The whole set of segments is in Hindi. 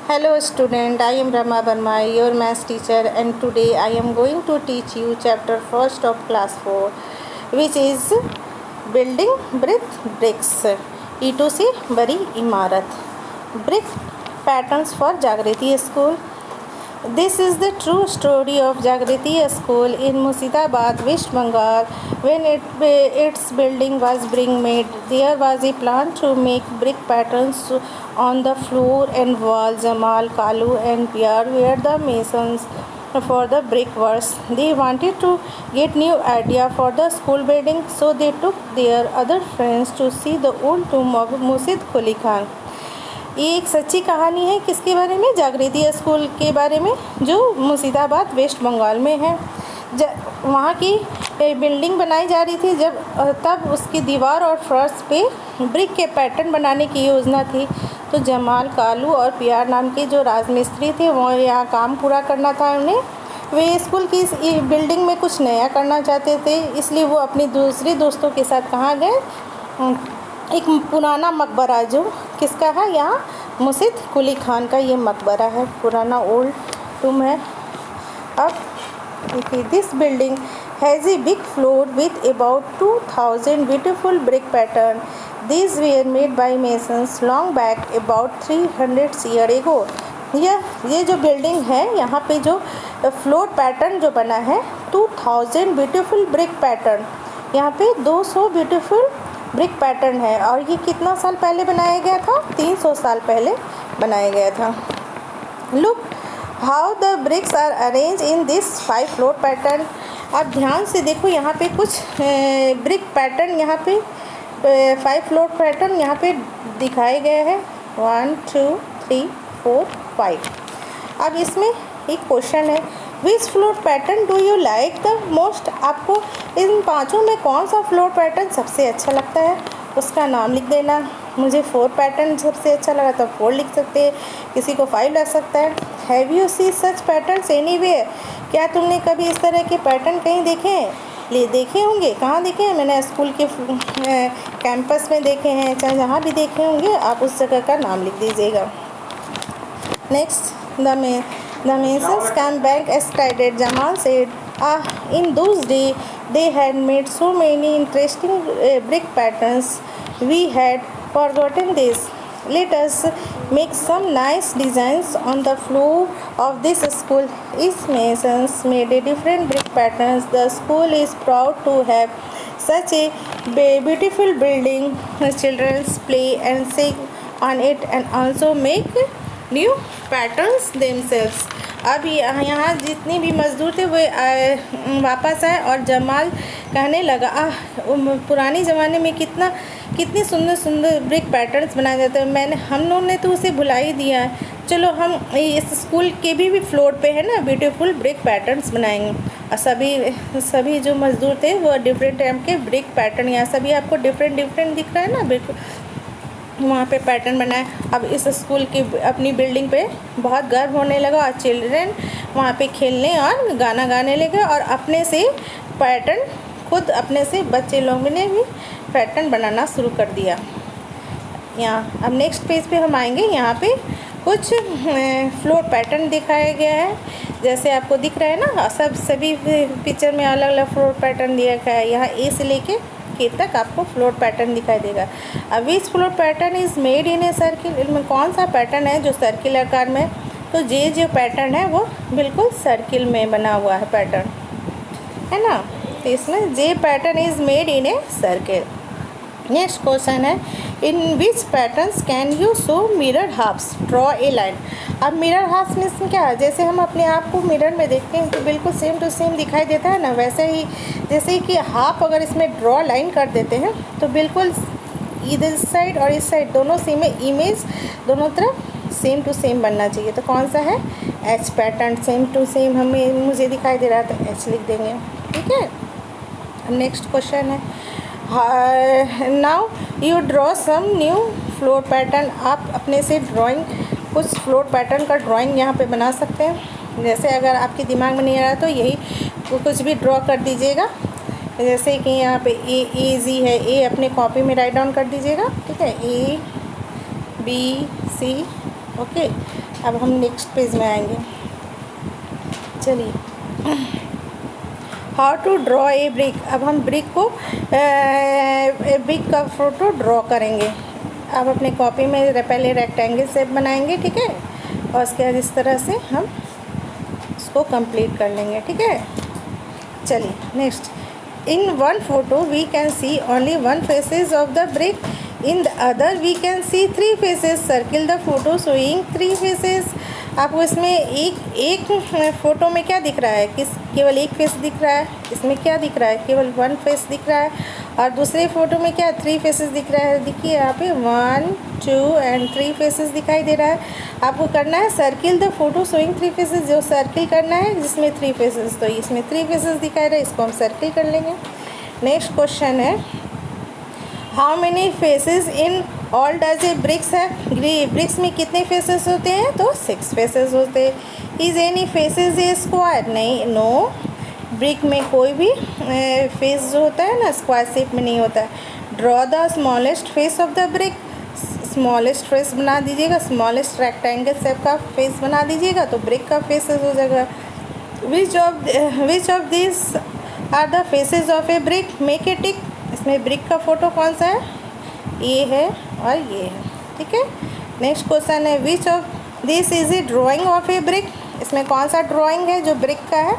Hello student, I am Rama Verma, your maths teacher, and today I am going to teach you chapter first of class 4, which is building with bricks. ईंटों से बड़ी इमारत. Brick patterns for Jagriti School. This is the true story of Jagriti School in Murshidabad, West Bengal. When its building was being made, there was a plan to make brick patterns on the floor and wall. Jamal, Kalu and Pierre were the masons for the brickworks. They wanted to get new idea for the school building, so they took their other friends to see the old tomb of Murshid Quli Khan. ये एक सच्ची कहानी है किसके बारे में? जागृति स्कूल के बारे में, जो मुर्शिदाबाद वेस्ट बंगाल में है. वहाँ की बिल्डिंग बनाई जा रही थी तब उसकी दीवार और फर्श पे ब्रिक के पैटर्न बनाने की योजना थी. तो जमाल, कालू और पियार नाम के जो राजमिस्त्री थे वो यहाँ काम पूरा करना था उन्हें. वे स्कूल की इस बिल्डिंग में कुछ नया करना चाहते थे, इसलिए वो अपने दूसरे दोस्तों के साथ कहाँ गए? एक पुराना मकबरा जो किसका है यहाँ? मुर्शिद कुली खान का ये मकबरा है, पुराना ओल्ड टूम है. अब देखिए, this building has a big floor with about 2000 beautiful brick pattern. This were made by masons long back about 300 year ago. ये जो बिल्डिंग है यहाँ पे जो फ्लोर पैटर्न जो बना है 2000 ब्यूटीफुल ब्रिक पैटर्न, यहाँ पे 200 ब्यूटीफुल ब्रिक पैटर्न है. और ये कितना साल पहले बनाया गया था? 300 साल पहले बनाया गया था. Look how the bricks are arrange in this 5 floor pattern. आप ध्यान से देखो, यहाँ पे कुछ ब्रिक पैटर्न, यहाँ पे 5 फ्लोर पैटर्न यहाँ पे दिखाए गए हैं. 1 2 3 4 5. अब इसमें एक क्वेश्चन है, विच floor pattern do you like the most? आपको इन पाँचों में कौन सा फ्लोर पैटर्न सबसे अच्छा लगता है? उसका नाम लिख देना. मुझे 4 पैटर्न सबसे अच्छा लगा तो 4 लिख सकते हैं, किसी को 5 लग सकता है. Have you see such patterns anywhere? क्या तुमने कभी इस तरह के पैटर्न कहीं देखे हैं? देखे होंगे. कहाँ देखे हैं? मैंने स्कूल के कैंपस में देखे हैं, चाहे जहाँ भी देखे होंगे आप उस जगह का नाम लिख दीजिएगा. Next, The masons came back excited. Jamal said, in those days they had made so many interesting brick patterns. We had forgotten this. Let us make some nice designs on the floor of this school. Each masons made a different brick patterns. The school is proud to have such a beautiful building. Children play and sing on it and also make new patterns themselves. अब यहाँ जितने भी मज़दूर थे वो वापस आए और जमाल कहने लगा, पुराने ज़माने में कितने सुंदर सुंदर ब्रिक पैटर्न्स बनाए जाते हैं. हम लोगों ने तो उसे भुला ही दिया है. चलो हम इस स्कूल के भी फ्लोर पे है ना ब्यूटीफुल ब्रिक पैटर्न्स बनाएंगे. और सभी जो मज़दूर थे वो डिफरेंट टाइप के ब्रिक पैटर्न, यहाँ सभी आपको डिफरेंट दिख रहा है ना, बिल्कुल वहाँ पे पैटर्न बनाए. अब इस स्कूल की अपनी बिल्डिंग पे बहुत गर्व होने लगा और चिल्ड्रन वहाँ पे खेलने और गाना गाने लगे और अपने से पैटर्न खुद अपने से बच्चे लोगों ने भी पैटर्न बनाना शुरू कर दिया. यहाँ अब नेक्स्ट पेज पे हम आएंगे. यहाँ पे कुछ फ्लोर पैटर्न दिखाया गया है, जैसे आपको दिख रहा है ना. सभी पिक्चर में अलग अलग फ्लोर पैटर्न दिया गया है. यहाँ ए से लेके के तक आपको फ्लोर पैटर्न दिखाई देगा. अब विच floor pattern is made in a circle? इनमें कौन सा पैटर्न है जो सर्किल आकार में? तो जो पैटर्न है वो बिल्कुल सर्किल में बना हुआ है पैटर्न, है ना. तो इसमें the pattern is made in a circle. Next question है, in which patterns can you show mirror halves? Draw a line. अब मिरर हाफ्स में इसमें क्या है? जैसे हम अपने आप को मिरर में देखते हैं तो बिल्कुल सेम टू सेम दिखाई देता है ना, वैसे ही जैसे कि हाफ अगर इसमें ड्रॉ लाइन कर देते हैं तो बिल्कुल इधर साइड और इस साइड दोनों सेम है, इमेज दोनों तरफ सेम टू सेम बनना चाहिए. तो कौन सा है? H pattern. Same to same मुझे दिखाई दे रहा है तो एच लिख देंगे. ठीक है. नेक्स्ट क्वेश्चन है, now you draw some new floor pattern. आप अपने से ड्राइंग कुछ फ्लोर पैटर्न का ड्राइंग यहाँ पे बना सकते हैं. जैसे अगर आपके दिमाग में नहीं आ रहा तो यही कुछ भी ड्रॉ कर दीजिएगा. जैसे कि यहाँ पे ए जी है, ए अपने कॉपी में राइट डाउन कर दीजिएगा. ठीक है, A B C. ओके. अब हम नेक्स्ट पेज में आएंगे। चलिए, how to draw a brick. अब हम ब्रिक को ब्रिक का फोटो ड्रॉ करेंगे। अब अपने कॉपी में पहले रेक्टेंगल शेप बनाएंगे, ठीक है, और उसके बाद इस तरह से हम उसको कंप्लीट कर लेंगे, ठीक है। चलिए next, in one photo we can see only one faces of the brick, in the other we can see three faces, circle the photo showing three faces. आपको इसमें एक फ़ोटो में क्या दिख रहा है, केवल एक फेस दिख रहा है। इसमें क्या दिख रहा है, केवल वन फेस दिख रहा है। और दूसरे फ़ोटो में क्या थ्री फेसेस दिख रहा है। देखिए यहाँ पे 1 2 एंड 3 फेसेस दिखाई दे रहा है। आपको करना है circle the photo showing three faces, जो सर्किल करना है जिसमें 3 फेसेस। तो इसमें 3 फेसेस दिखाई रहे, इसको हम सर्किल कर लेंगे। नेक्स्ट क्वेश्चन है, how many faces in all does a bricks है। ब्रिक्स में कितने फेसेस होते हैं, तो 6 फेसेस होते हैं। Is any faces A square, नहीं, नो, ब्रिक में कोई भी फेस जो होता है ना स्क्वायर शेप में नहीं होता है। Draw the smallest face of the brick, smallest face बना दीजिएगा, स्मॉलेस्ट रेक्टेंगल शेप का फेस बना दीजिएगा तो ब्रिक का फेस हो जाएगा। Which of this are the faces of a brick, make a tick. इसमें ब्रिक का फोटो कौन सा है, ये है और ये है, ठीक है। नेक्स्ट क्वेश्चन है, which of this is a drawing of a brick. इसमें कौन सा ड्राइंग है जो ब्रिक का है,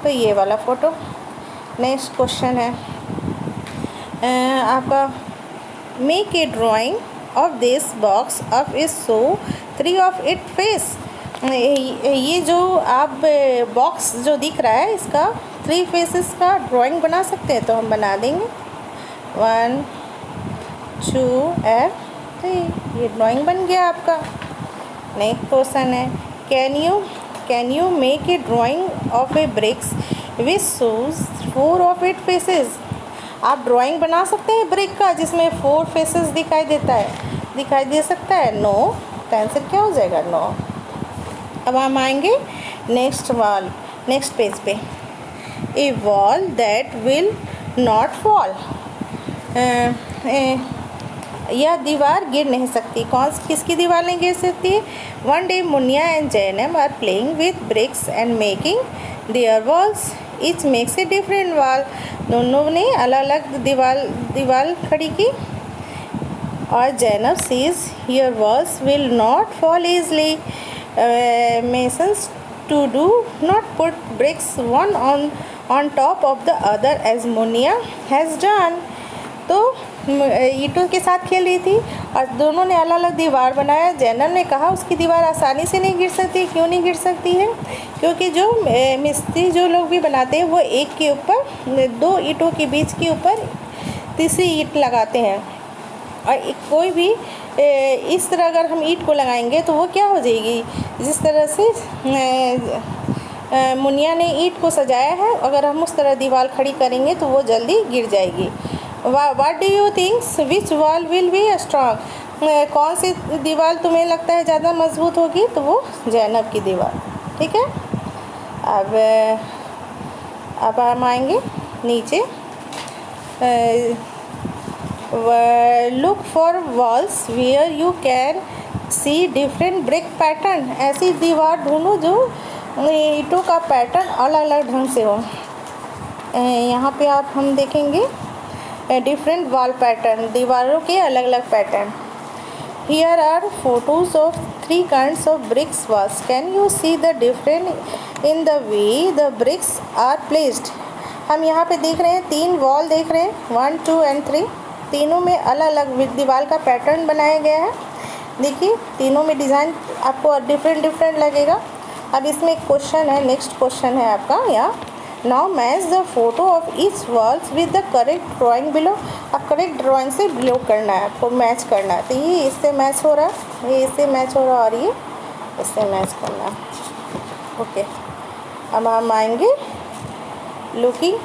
तो ये वाला फ़ोटो। नेक्स्ट क्वेश्चन है आपका, make a drawing of this box of is show 3 of it face. ये जो आप बॉक्स जो दिख रहा है इसका 3 फेसेस का ड्राइंग बना सकते हैं, तो हम बना देंगे 1 2 एंड 3। ये ड्राइंग बन गया आपका। नेक्स्ट क्वेश्चन है, can you make a drawing of a bricks which shows 4 of it faces. आप ड्राइंग बना सकते हैं ब्रिक का जिसमें 4 फेसेस दिखाई दे सकता है। नो, तो आंसर क्या हो जाएगा, नो। अब हम आएंगे नेक्स्ट पेज पे। A wall that will not fall, यह दीवार गिर नहीं सकती। किसकी दीवार नहीं गिर सकती है। One day Munia and Jainam are playing with bricks and making their walls, each makes a different wall. दोनों ने अलग अलग दीवार खड़ी की। और Zainab sees your walls will not fall easily, masons to do not put bricks one on top of the other as Munia has done. तो ईंटों के साथ खेल रही थी और दोनों ने अलग अलग दीवार बनाया। जैनब ने कहा उसकी दीवार आसानी से नहीं गिर सकती। क्यों नहीं गिर सकती है, क्योंकि जो मिस्त्री जो लोग भी बनाते हैं वो एक के ऊपर 2 ईंटों के बीच के ऊपर तीसरी ईंट लगाते हैं। और कोई भी इस तरह अगर हम ईंट को लगाएंगे तो वो क्या हो जाएगी, जिस तरह से मुनिया ने ईंट को सजाया है, अगर हम उस तरह दीवार खड़ी करेंगे तो वो जल्दी गिर जाएगी। What do you think? Which wall will be strong? कौन सी दीवार तुम्हें लगता है ज़्यादा मजबूत होगी, तो वो जैनब की दीवार, ठीक है। अब हम आएंगे नीचे। Look for walls where you can see different brick pattern. ऐसी दीवार ढूंढो जो ईंटों का पैटर्न अलग अलग ढंग से हो। यहाँ पे हम देखेंगे डिफरेंट वॉल पैटर्न, दीवारों के अलग अलग pattern. Here are photos of 3 kinds of bricks walls. Can you see the difference in the way the bricks are placed? हम यहाँ पे देख रहे हैं 3 वॉल देख रहे हैं, 1 2 एंड 3। तीनों में अलग अलग दीवार का पैटर्न बनाया गया है। देखिए तीनों में डिज़ाइन आपको डिफरेंट लगेगा। अब इसमें एक क्वेश्चन है, नेक्स्ट क्वेश्चन है आपका यहाँ, now match the photo of each walls with the correct drawing below. अब करेक्ट ड्राइंग से बिलो करना है, आपको मैच करना है। तो ये इससे मैच हो रहा है, ये इससे मैच हो रहा है और ये इससे मैच करना है। ओके, अब हम आएंगे लुकिंग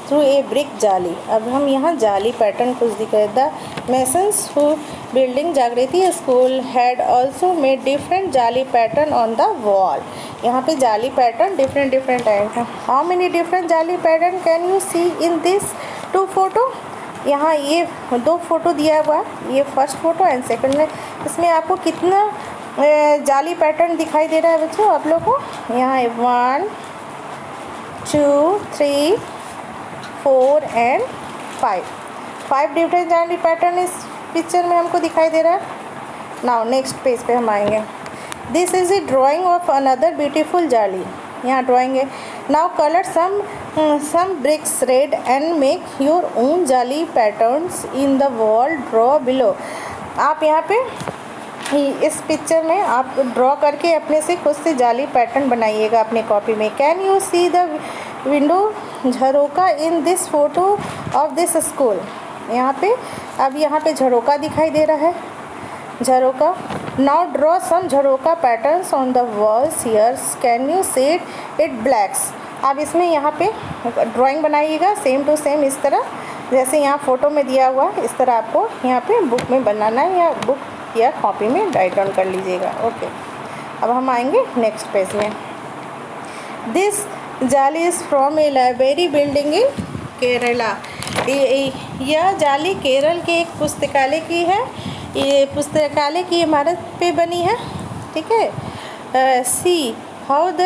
थ्रू ए ब्रिक जाली। अब हम यहाँ जाली पैटर्न कुछ दिख रहे। The masons who building Jagriti school had also made different jaali pattern on the wall. यहाँ पे जाली पैटर्न डिफरेंट है। How many different jaali pattern can you see in this 2 photo. यहाँ ये 2 फोटो दिया हुआ है, ये फर्स्ट फोटो एंड सेकंड में। इसमें आपको कितना जाली पैटर्न दिखाई दे रहा है बच्चों आप लोग को। यहाँ है 1 2 3 4 एंड 5 डिफरेंट जाली पैटर्न इस पिक्चर में हमको दिखाई दे रहा है। नाउ नेक्स्ट पेज पे हम आएंगे। This is a drawing of another beautiful jali. यहाँ ड्राइंग है। Now colour some bricks red and make your own jali patterns in the wall, draw below. आप यहाँ पे इस पिक्चर में आप ड्रॉ करके अपने से खुद से जाली पैटर्न बनाइएगा अपने कॉपी में। Can you see the window jharokha in this photo of this school. यहाँ पे अब यहाँ पे झरोका दिखाई दे रहा है, झरोका। Now draw some jharokha patterns on the walls here, can you set it blacks. आप इसमें यहाँ पे ड्राइंग बनाइएगा सेम टू सेम इस तरह जैसे यहाँ फ़ोटो में दिया हुआ है, इस तरह आपको यहाँ पे बुक में बनाना है या बुक या कॉपी में राइट डाउन कर लीजिएगा। ओके, अब हम आएंगे नेक्स्ट पेज में। दिस जाली is from A library building in Kerala. यह जाली केरल के एक पुस्तकालय की है। ये पुस्तकालय की इमारत पे बनी है, ठीक है। See how the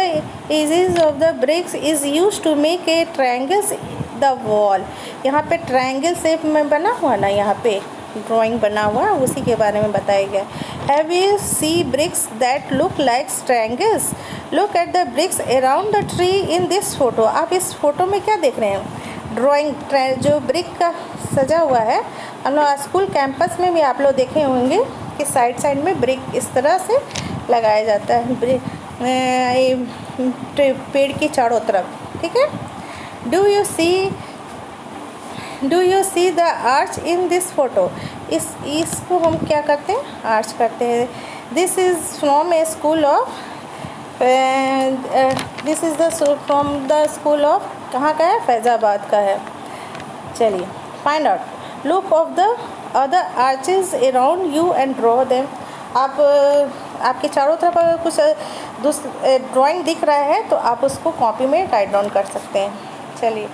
edges of the bricks is use to make a triangles the wall. यहाँ पे ट्रायंगल शेप में बना हुआ ना, यहाँ पे ड्राइंग बना हुआ, उसी के बारे में बताया गया। Have you see bricks that look like triangles, look at the bricks around the tree in this photo. आप इस फोटो में क्या देख रहे हैं? ड्राइंग जो ब्रिक का सजा हुआ है। हम लोग स्कूल कैंपस में भी आप लोग देखे होंगे कि साइड साइड में ब्रिक इस तरह से लगाया जाता है पेड़ की चारों तरफ, ठीक है। Do you see the arch in this photo. इसको हम क्या करते हैं? आर्च करते हैं। This is from A school of this is the from the school of, कहाँ का है? फैज़ाबाद का है। चलिए, find out look of the other arches around you and draw them. आप आपके चारों तरफ अगर कुछ ड्राइंग दिख रहा है तो आप उसको कॉपी में राइट डाउन कर सकते हैं। चलिए,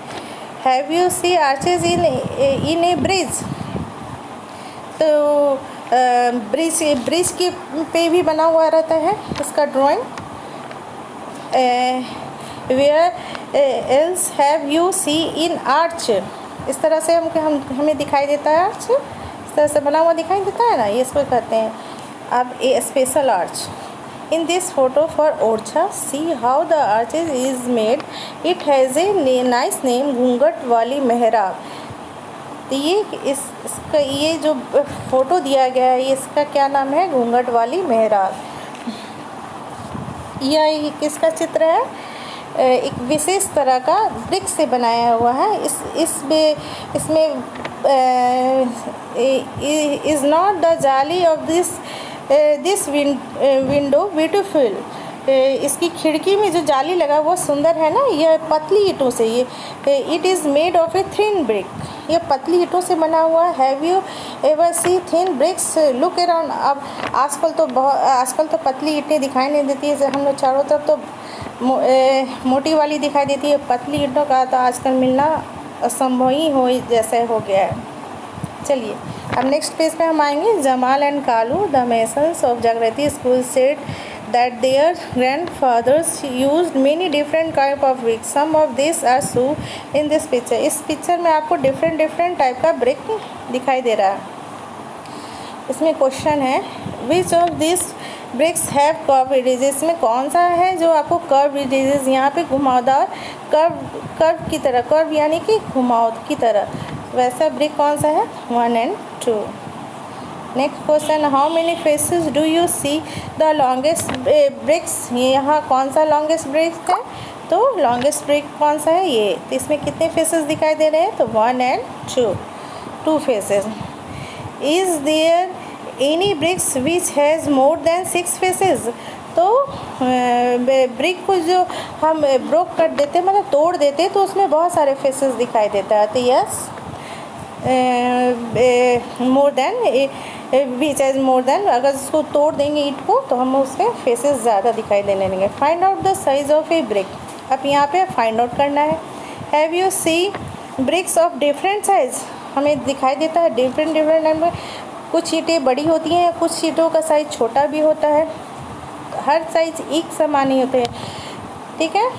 have you see arches in a bridge. तो ब्रिज के पे भी बना हुआ रहता है इसका drawing. Where else have you see in arch. इस तरह से हमें दिखाई देता है आर्च, इस तरह से बना हुआ दिखाई देता है ना, ये इसको कहते हैं। अब a special arch in this photo for Orchha, see how the arches is made, it has a nice name, घूंघट वाली मेहराब। तो इसका ये जो फ़ोटो दिया गया है इसका क्या नाम है? घूंघट वाली मेहराब। यह किसका चित्र है? एक विशेष तरह का ब्रिक से बनाया हुआ है। इसमें इज़ नॉट द जाली ऑफ दिस विंडो ब्यूटीफुल। इसकी खिड़की में जो जाली लगा वो सुंदर है ना। यह पतली ईंटों से, ये it is made of a thin brick. ये पतली ईंटों से बना हुआ है। Have you ever see thin bricks, look around. अब आजकल तो पतली ईंटें दिखाई नहीं देती है, हम लोग चारों तरफ तो मोटी वाली दिखाई देती है। पतली ईंटों का तो आजकल मिलना असंभव ही जैसे हो गया है। चलिए, अब नेक्स्ट पेज पे हम आएंगे। Jamal and Kalu the masons of Jagriti school said that their grandfathers used many different type of bricks. Some of these are shown in this picture. इस पिक्चर में आपको डिफरेंट टाइप का ब्रिक दिखाई दे रहा है। इसमें क्वेश्चन है which of this bricks have curve edges. इसमें कौन सा है जो आपको कर्व एजेस, यहाँ पे घुमावदार कर्व की तरह, कर्व यानी कि घुमाव की तरह, वैसा ब्रिक कौन सा है? 1 and 2। Next question, how many faces do you see the longest bricks. ये यहाँ कौन सा लॉन्गेस्ट ब्रिक है? तो लॉन्गेस्ट ब्रिक कौन सा है? ये। तो इसमें कितने फेसेस दिखाई दे रहे हैं? तो 1 and 2 faces. Is there any bricks which has more than 6 faces. तो ब्रिक को जो हम ब्रोक कर देते, मतलब तोड़ देते, तो उसमें बहुत सारे फेसेस दिखाई देता है। तो yes, more than which edge more than, अगर इसको तोड़ देंगे ईंट को तो हम उसके फेसेस ज़्यादा दिखाई देने लगेंगे। Find out the size of a brick. अब यहाँ पे फाइंड आउट करना है। Have you see bricks of different size. हमें दिखाई देता है डिफरेंट नंबर कुछ ईंटें बड़ी होती हैं, कुछ ईंटों का साइज़ छोटा भी होता है, हर साइज़ एक समान नहीं होते हैं, ठीक है।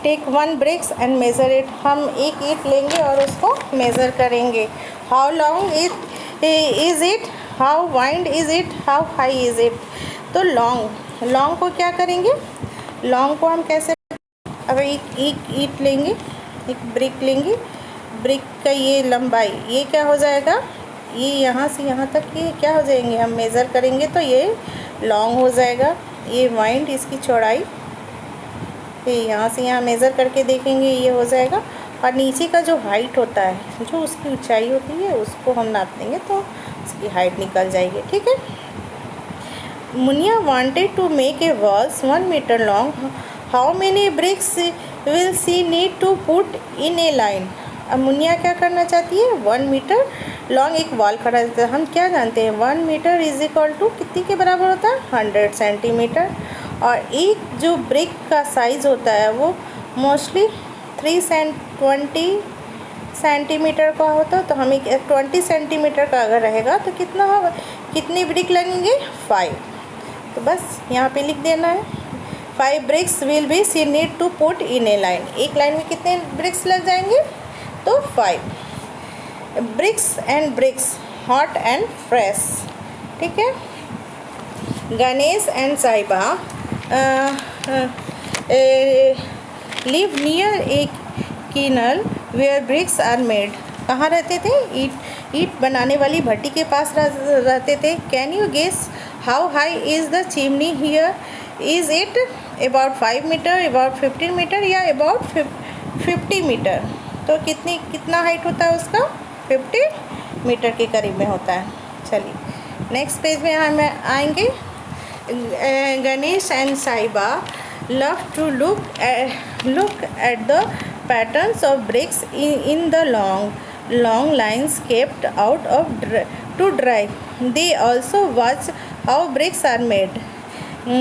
Take 1 bricks and measure it, हम एक ईंट लेंगे और उसको मेज़र करेंगे। How long is it, how wide is it, how high is it. तो लॉन्ग को क्या करेंगे, लॉन्ग को हम कैसे, अब एक ईंट लेंगे, एक ब्रिक लेंगे, ब्रिक का ये लंबाई, ये क्या हो जाएगा, ये यहाँ से यहाँ तक ये क्या हो जाएंगे, हम मेज़र करेंगे तो ये लॉन्ग हो जाएगा। ये वाइड, इसकी चौड़ाई, ये यहाँ से यहाँ मेज़र करके देखेंगे ये हो जाएगा। और नीचे का जो हाइट होता है, जो उसकी ऊंचाई होती है, उसको हम नाप देंगे तो उसकी हाइट निकल जाएगी, ठीक है। Munia wanted to make a walls 1 meter long, how many bricks will she need to put in a line. अब मुनिया क्या करना चाहती है, 1 meter लॉन्ग एक वॉल खड़ा देता है। हम क्या जानते हैं, 1 meter इज इक्वल टू कितनी के बराबर होता है, 100 सेंटीमीटर। और एक जो ब्रिक का साइज़ होता है वो मोस्टली 20 सेंटीमीटर का होता है। तो हमें 20 सेंटीमीटर का अगर रहेगा तो कितना होगा, कितनी ब्रिक लगेंगे, 5। तो बस यहाँ पे लिख देना है 5 bricks will be she need to put in a line. एक लाइन में कितने ब्रिक्स लग जाएंगे, तो 5 bricks and bricks hot and fresh, ठीक है। Ganesh and Sahiba live near a किनल वेयर ब्रिक्स आर मेड। कहाँ रहते थे, ईंट बनाने वाली भट्टी के पास रहते थे। Can you guess how high is the chimney here, is it about 5 meter, about 15 meter या अबाउट 50 meter। तो कितना हाइट होता है उसका, 50 मीटर के करीब में होता है। चलिए नेक्स्ट पेज में हम आएंगे। Ganesh and Sahiba love to look at the patterns of bricks in the long lines kept out of to dry. They also watch how bricks are made.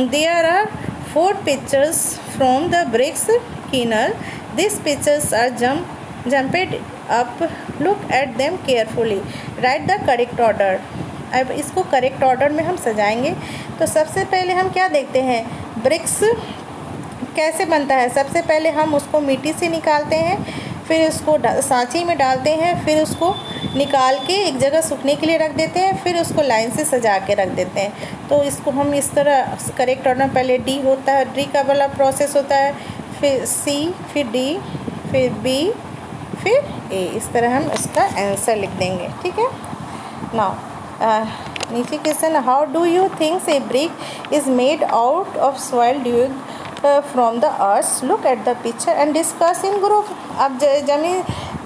There are 4 pictures from the bricks kernel. These pictures are jumped up. Look at them carefully. Write the correct order. अब इसको करेक्ट ऑर्डर में हम सजाएंगे। तो सबसे पहले हम क्या देखते हैं, ब्रिक्स कैसे बनता है। सबसे पहले हम उसको मिट्टी से निकालते हैं, फिर उसको सांची में डालते हैं, फिर उसको निकाल के एक जगह सूखने के लिए रख देते हैं, फिर उसको लाइन से सजा के रख देते हैं। तो इसको हम इस तरह करेक्ट ऑर्डर, पहले डी होता है, डी का वाला प्रोसेस होता है, फिर सी, फिर डी, फिर बी, फिर ए। इस तरह हम इसका आंसर लिख देंगे, ठीक है। नाउ नीचे question, how do you thinks a brick is made out of soil dug from the earth. Look at the picture and discuss in group. अब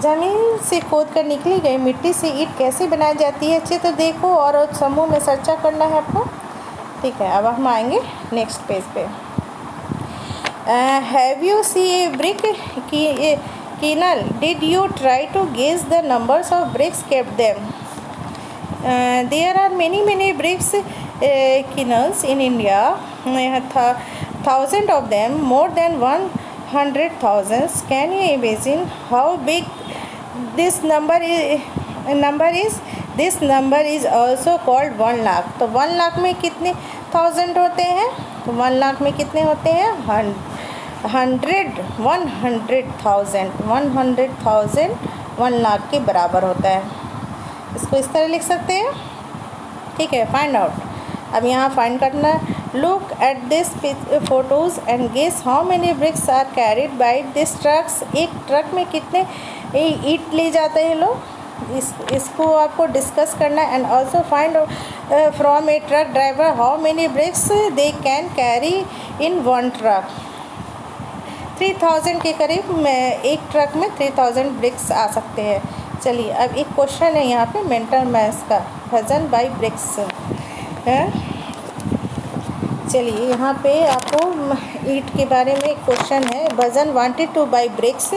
ज़मीन से खोद कर निकली गई मिट्टी से ईंट कैसे बनाई जाती है, अच्छे तो देखो और समूह में चर्चा करना है आपको, ठीक है। अब हम आएंगे नेक्स्ट पेज पे। Have you see a brick कीनल, did you try to guess the numbers of bricks kept them. There are many bricks kernels in India. 1,000 of them, more than 100,000. Can you imagine how big this number is? This number is also called 1 lakh. तो 1 लाख में कितने 1000 होते हैं, तो 1 लाख में कितने होते हैं, 100,000 1 लाख के बराबर होता है। इसको इस तरह लिख सकते हैं, ठीक है। फाइंड आउट, अब यहाँ फाइंड करना है। Look at this photos and guess how many bricks are carried by this trucks. एक ट्रक में कितने ईंट ले जाते हैं लोग, इसको आपको डिस्कस करना है। And also find from a truck driver how many bricks they can carry in 1 truck. 3000 के करीब में एक ट्रक में 3000 ब्रिक्स आ सकते हैं। चलिए अब एक क्वेश्चन है यहाँ पे मेंटल मैथ्स का, वजन बाई ब्रिक्स है। चलिए यहाँ पे आपको ईंट के बारे में एक क्वेश्चन है। वजन wanted to buy bricks,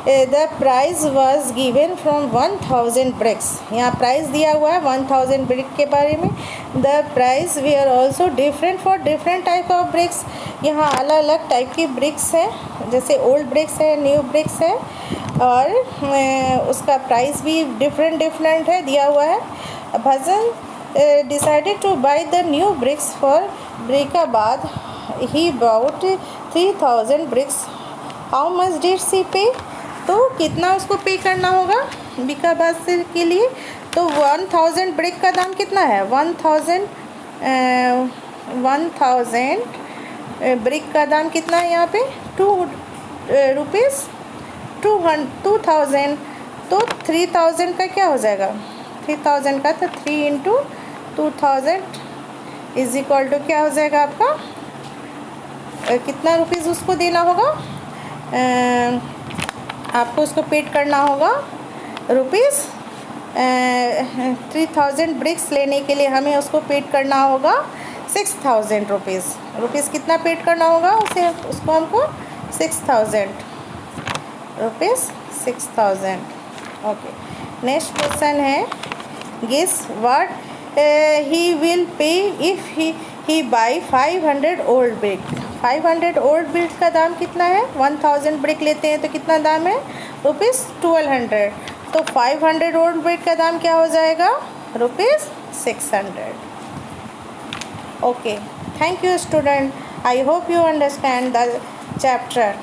the price was given from 1000 bricks. यहाँ प्राइस दिया हुआ है 1000 ब्रिक के बारे में। The price we are also different for different type of bricks. यहाँ अलग अलग टाइप की ब्रिक्स है, जैसे ओल्ड ब्रिक्स है, न्यू ब्रिक्स है, और उसका प्राइस भी डिफरेंट है दिया हुआ है। Bhajan decided to buy the new bricks for Brickabad. He bought 3000 bricks. How much did she pay? तो कितना उसको पे करना होगा बिकाबाद से के लिए? तो 1000 ब्रिक का दाम कितना है? 1000 ब्रिक का दाम कितना है यहाँ पे? 2 रुपीज़ 2000। तो 3000 का क्या हो जाएगा? 3000 का तो 3 इंटू 2000 इज इक्वल टू क्या हो जाएगा आपका? कितना रुपीज़ उसको देना होगा? आपको उसको पेड करना होगा रुपीज़ 3000 ब्रिक्स लेने के लिए हमें उसको पेड करना होगा 6000 रुपीज़ कितना पेड करना होगा उसको हमको 6000 रुपीज़ 6000। ओके, नेक्स्ट क्वेश्चन है guess what he will pay if he buy 500 old brick. 500 old brick का दाम कितना है? 1000 ब्रिक लेते हैं तो कितना दाम है? रुपीज़ 1200। तो 500 ओल्ड ब्रिक का दाम क्या हो जाएगा? Rupees 600। Okay, thank you student. I hope you understand the chapter.